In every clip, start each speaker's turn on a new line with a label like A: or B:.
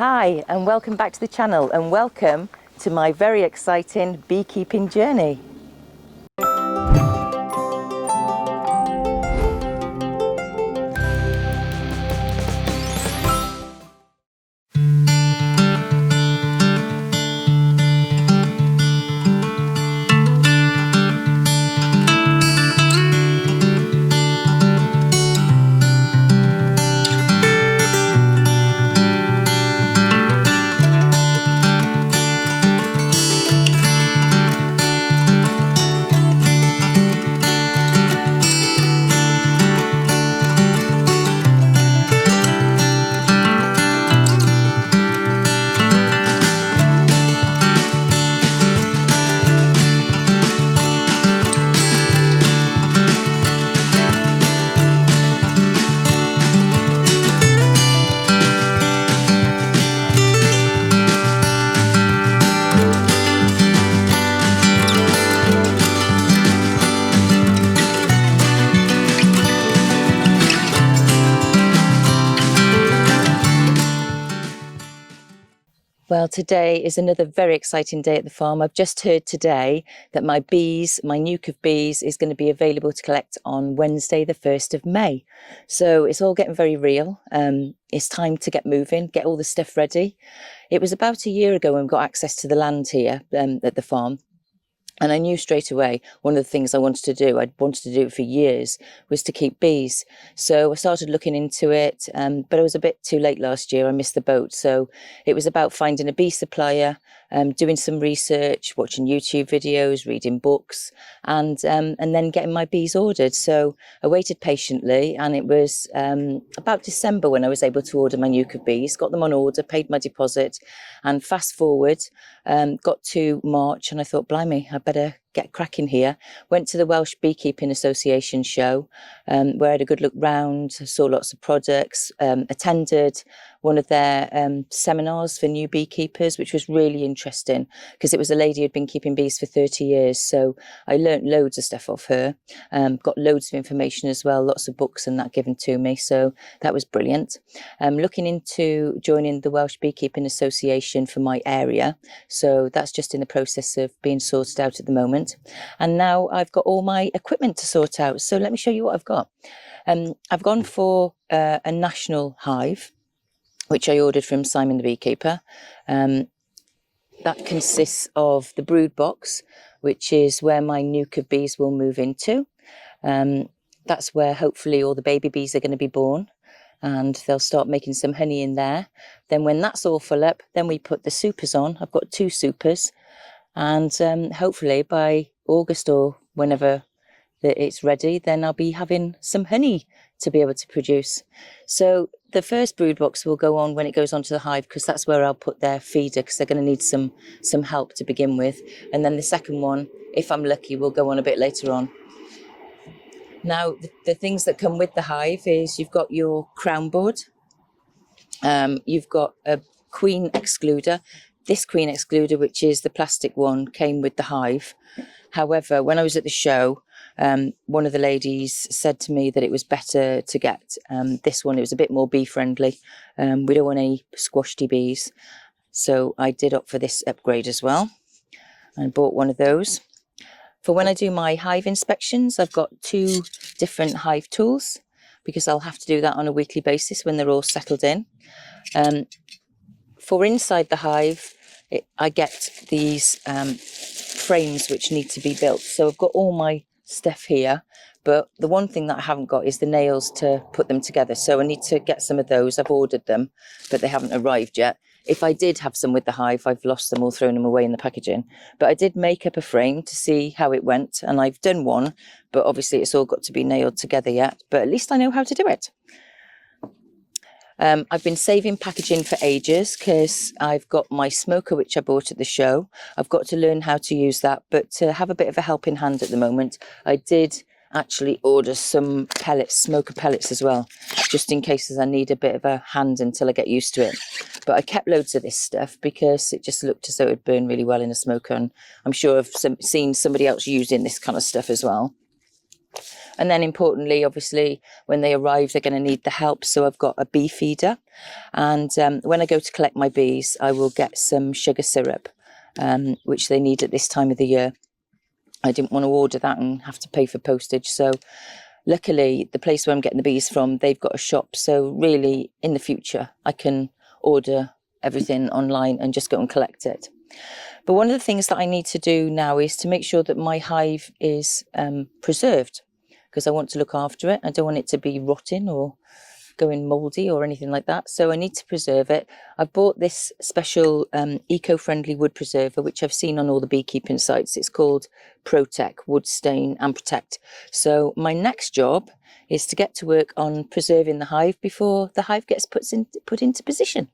A: Hi and welcome back to the channel and welcome to my very exciting beekeeping journey. Well, today is another very exciting day at the farm. I've just heard today that my nuke of bees is going to be available to collect on Wednesday, the 1st of May. So it's all getting very real. It's time to get moving, get all the stuff ready. It was about a year ago when we got access to the land here at the farm. And I knew straight away one of the things I wanted to do, I'd wanted to do it for years, was to keep bees. So I started looking into it, but I was a bit too late last year. I missed the boat. So it was about finding a bee supplier, doing some research, watching YouTube videos, reading books, and then getting my bees ordered. So I waited patiently, and it was about December when I was able to order my nuke of bees, got them on order, paid my deposit, and fast forward, got to March, and I thought, blimey, I better get cracking here. Went to the Welsh Beekeeping Association show, where I had a good look round, saw lots of products, attended one of their seminars for new beekeepers, which was really interesting because it was a lady who'd been keeping bees for 30 years. So I learnt loads of stuff off her, got loads of information as well, lots of books and that given to me. So that was brilliant. Looking into joining the Welsh Beekeeping Association for my area. So that's just in the process of being sorted out at the moment. And now I've got all my equipment to sort out. So let me show you what I've got. I've gone for a national hive, which I ordered from Simon the Beekeeper. That consists of the brood box, which is where my nuke of bees will move into. That's where hopefully all the baby bees are going to be born, and they'll start making some honey in there. Then when that's all full up, then we put the supers on. I've got 2 supers, and hopefully by August or whenever it's ready, then I'll be having some honey to be able to produce. So the first brood box will go on when it goes onto the hive, because that's where I'll put their feeder, because they're going to need some help to begin with. And then the second one, if I'm lucky, will go on a bit later on. Now, the things that come with the hive is you've got your crown board, you've got a queen excluder. This queen excluder, which is the plastic one, came with the hive. However, when I was at the show, one of the ladies said to me that it was better to get this one. It was a bit more bee friendly. We don't want any squashy bees. So I did opt for this upgrade as well. I bought one of those. For when I do my hive inspections, I've got 2 different hive tools, because I'll have to do that on a weekly basis when they're all settled in. For inside the hive, I get these frames which need to be built. So I've got all my stuff here, but the one thing that I haven't got is the nails to put them together. So I need to get some of those. I've ordered them, but they haven't arrived yet. If I did have some with the hive, I've lost them or thrown them away in the packaging. But I did make up a frame to see how it went, and I've done one, but obviously it's all got to be nailed together yet. But at least I know how to do it. I've been saving packaging for ages because I've got my smoker, which I bought at the show. I've got to learn how to use that, but to have a bit of a helping hand at the moment, I did actually order some pellets, smoker pellets as well, just in case I need a bit of a hand until I get used to it. But I kept loads of this stuff because it just looked as though it would burn really well in a smoker, and I'm sure I've seen somebody else using this kind of stuff as well. And then importantly, obviously, when they arrive, they're going to need the help. So I've got a bee feeder. And when I go to collect my bees, I will get some sugar syrup, which they need at this time of the year. I didn't want to order that and have to pay for postage. So luckily, the place where I'm getting the bees from, they've got a shop. So really, in the future, I can order everything online and just go and collect it. But one of the things that I need to do now is to make sure that my hive is preserved, because I want to look after it. I don't want it to be rotting or going mouldy or anything like that. So I need to preserve it. I've bought this special eco-friendly wood preserver, which I've seen on all the beekeeping sites. It's called Protect, Wood Stain and Protect. So my next job is to get to work on preserving the hive before the hive gets put into position.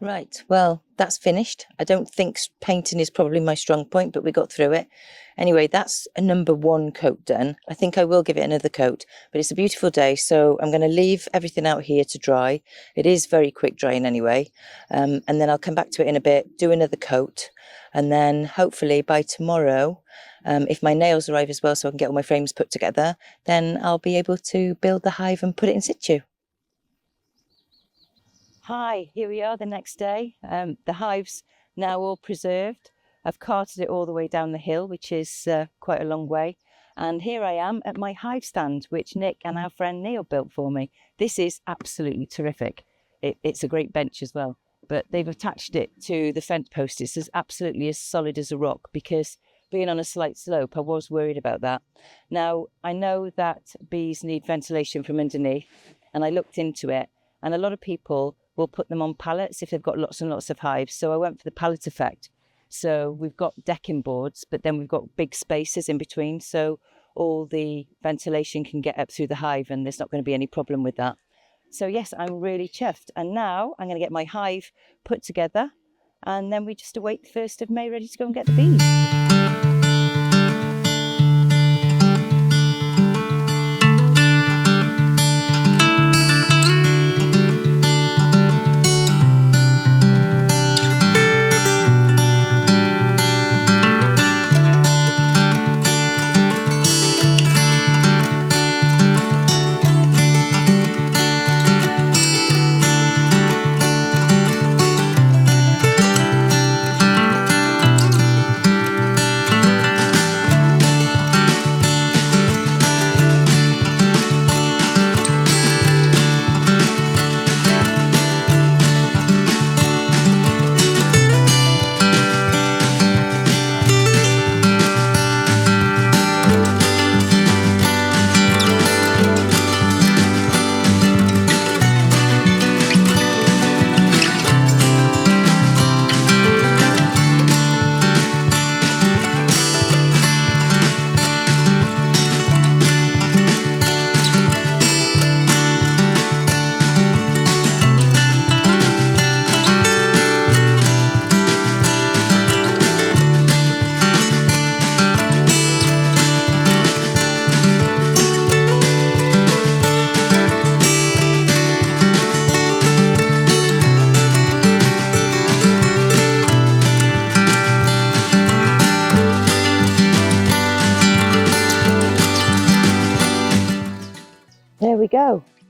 A: Right, well, that's finished. I don't think painting is probably my strong point, but we got through it. Anyway, that's a number 1 coat done. I think I will give it another coat, but it's a beautiful day, so I'm going to leave everything out here to dry. It is very quick drying anyway, and then I'll come back to it in a bit, do another coat, and then hopefully by tomorrow, if my nails arrive as well so I can get all my frames put together, then I'll be able to build the hive and put it in situ. Hi, here we are the next day. The hive's now all preserved. I've carted it all the way down the hill, which is quite a long way. And here I am at my hive stand, which Nick and our friend Neil built for me. This is absolutely terrific. It's a great bench as well, but they've attached it to the fence post. It's absolutely as solid as a rock, because being on a slight slope, I was worried about that. Now, I know that bees need ventilation from underneath, and I looked into it, and a lot of people will put them on pallets if they've got lots and lots of hives. So I went for the pallet effect. So we've got decking boards, but then we've got big spaces in between, so all the ventilation can get up through the hive, and there's not going to be any problem with that. So yes, I'm really chuffed. And now I'm going to get my hive put together, and then we just await the 1st of May, ready to go and get the bees.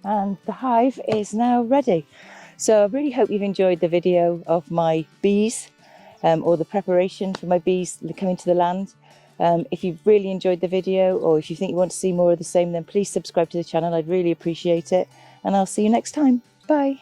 A: and the hive is now ready. So I really hope you've enjoyed the video of my bees, or the preparation for my bees coming to the land. If you've really enjoyed the video, or if you think you want to see more of the same, then please subscribe to the channel. I'd really appreciate it, and I'll see you next time. Bye.